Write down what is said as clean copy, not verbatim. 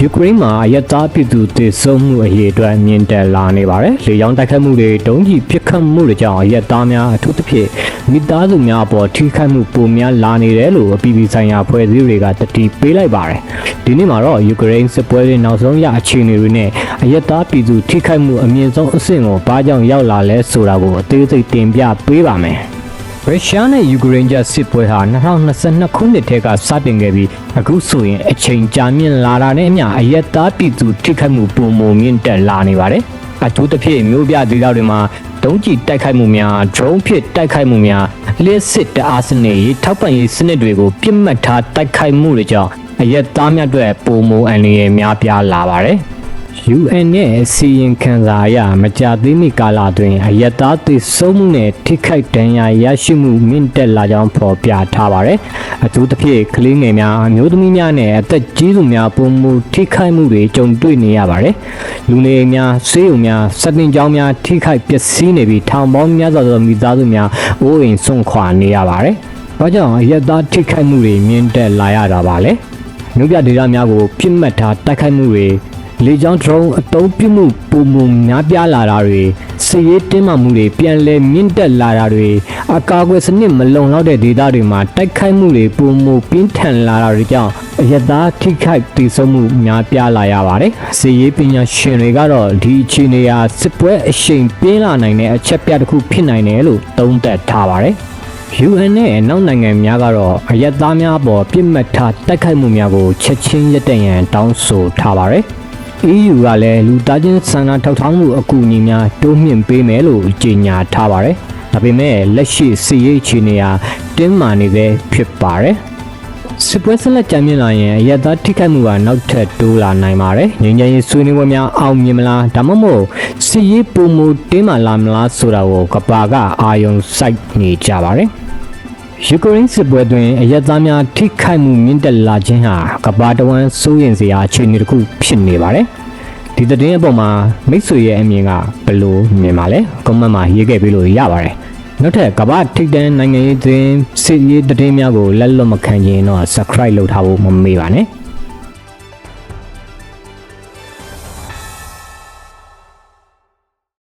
ယူကရိန်းမှာအရက်သားပြည်သူတည်ဆုံမှုအရေးအတွက်မြင့်တက်လာနေပါတယ်။လေကြောင်းတိုက်ခိုက်မှုတွေတုံးကြီးပစ်ခတ်မှုတွေကြောင့်အရက်သားများအထူးသဖြင့်မိသားစုများအပေါ်ထိခိုက်မှုပိုများလာနေတယ်လို့အပြည်ပြည်ဆိုင်ရာဖွဲ့စည်းတွေကတတိပေးလိုက်ပါတယ်။ဒီနေ့မှာတော့ယူကရိန်းစစ်ပွဲတွေနောက်ဆုံးရအခြေအနေတွေနဲ့အရက်သားပြည်သူထိခိုက်မှုအမြင့်ဆုံးအဆင့်ကိုဘာကြောင့်ရောက်လာလဲဆိုတာကိုအသေးစိတ်တင်ပြပေးပါမယ်။ရုရှားနဲ့ယူကရိန်းကြားစစ်ပွဲဟာ2022ခုနှစ်ထဲကစတင်ခဲ့ပြီးအခုဆိုရင်အချိန်ကြာမြင့်လာတာနဲ့အမျှအရက်သားပြည်သူထိခိုက်မှုပုံမမြင့်တက်လာနေပါတယ်။အထူးသဖြင့်မြို့ပြဒေသတွေမှာဒုံးကျည်တိုက်ခိုက်မှုများ drone ဖြင့်တိုက်ခိုက်မှုများလျှက်စစ်တအားစနစ်ထောက်ပံ့ရေးစနစ်တွေကိုပြစ်မှတ်ထားတိုက်ခိုက်မှုတွေကြောင့်အရက်သားများအတွက်ပုံမအန္တရာယ်များပြားလာပါတယ်။ UN ရဲ့အစီရင်ခံစာအရမကြာသေးမီကာလအတွင်းအရက်သားသေဆုံးမှုနဲ့ထိခိုက်ဒဏ်ရာရရှိမှုမြင့်တက်လာကြောင်းဖော်ပြထားပါတယ်။အထူးသဖြင့်ကလေးငယ်များအမျိုးသမီးများနဲ့အသက်ကြီးသူများပုံမှုထိခိုက်မှုတွေကြုံတွေ့နေရပါတယ်။လူနေအိမ်များဆေးရုံများစက်တင်ကျောင်းများထိခိုက်ပျက်စီးနေပြီးထောင်ပေါင်းများစွာသောမိသားစုများအိုးအိမ်ဆုံးခွာနေရပါတယ်။ဘာကြောင့်အရက်သားထိခိုက်မှုတွေမြင့်တက်လာရတာပါလဲ။မြို့ပြဒေသများကိုပြစ်မှတ်ထားတိုက်ခိုက်မှုတွေလေကြောင်း drone အသုံးပြုမှုပုံမှန်များပြားလာတာတွေစစ်ရေးတင်းမာမှုတွေပြန်လည်မြင့်တက်လာတာတွေအကာအကွယ်စနစ်မလုံလောက်တဲ့ဒေသတွေမှာတိုက်ခိုက်မှုတွေပုံမှန်ပြင်းထန်လာတာတွေကြောင့်အရက်သားထိခိုက်ဒေဆုံးမှုများပြားလာရပါတယ်စစ်ရေးပညာရှင်တွေကတော့ဒီအခြေအနေဟာစစ်ပွဲအရှိန်ပြင်းလာနိုင်တဲ့အချက်ပြတစ်ခုဖြစ်နိုင်တယ်လို့သုံးသပ်ထားပါတယ်UN နဲ့နောက်နိုင်ငံများကတော့အရက်သားများအပေါ်ပြစ်မှတ်ထားတိုက်ခိုက်မှုများကိုချက်ချင်းရပ်တန့်ရန်တောင်းဆိုထားပါတယ်EU ကလည်းလူသားချင်းစာနာထောက်ထားမှုအကူအညီများတိုးမြှင့်ပေးမယ်လို့ကြေညာထားပါတယ်။ဒါပေမဲ့လက်ရှိစစ်ရေးအခြေအနေဟာတင်းမာနေသေးဖြစ်ပါတယ်။စစ်ပွဲဆက်လက်ကြာမြင့်လာရင်အရက်သားထိခိုက်မှုကနောက်ထပ်တိုးလာနိုင်ပါတယ်။ငြိမ်းချမ်းရေးဆွေးနွေးပွဲများအောင်မြင်မလားဒါမှမဟုတ်စစ်ရေးပုံမူတင်းမာလာမလားဆိုတာကိုကဘာကအာရုံစိုက်နေကြပါတယ်။ယူကရိန်းစစ်ပွဲတွင်အရက်သားများထိခိုက်မှုမြင့်တက်လာခြင်းဟာကမ္ဘာတဝန်းစိုးရိမ်စရာအခြေအနေတစ်ခုဖြစ်နေပါတယ်။ဒီသတင်းအပေါ်မှာမိတ်ဆွေရဲ့အမြင်ကဘယ်လိုမြင်ပါလဲ။ကွန်မန့်မှာရေးခဲ့ပေးလို့ရပါတယ်။နောက်ထပ်ကမ္ဘာထိပ်တန်းနိုင်ငံရေးသတင်းစစ်ရေးသတင်းများကိုလက်လွတ်မခံရင်တော့ subscribe လုပ်ထားဖို့မမေ့ပါနဲ့။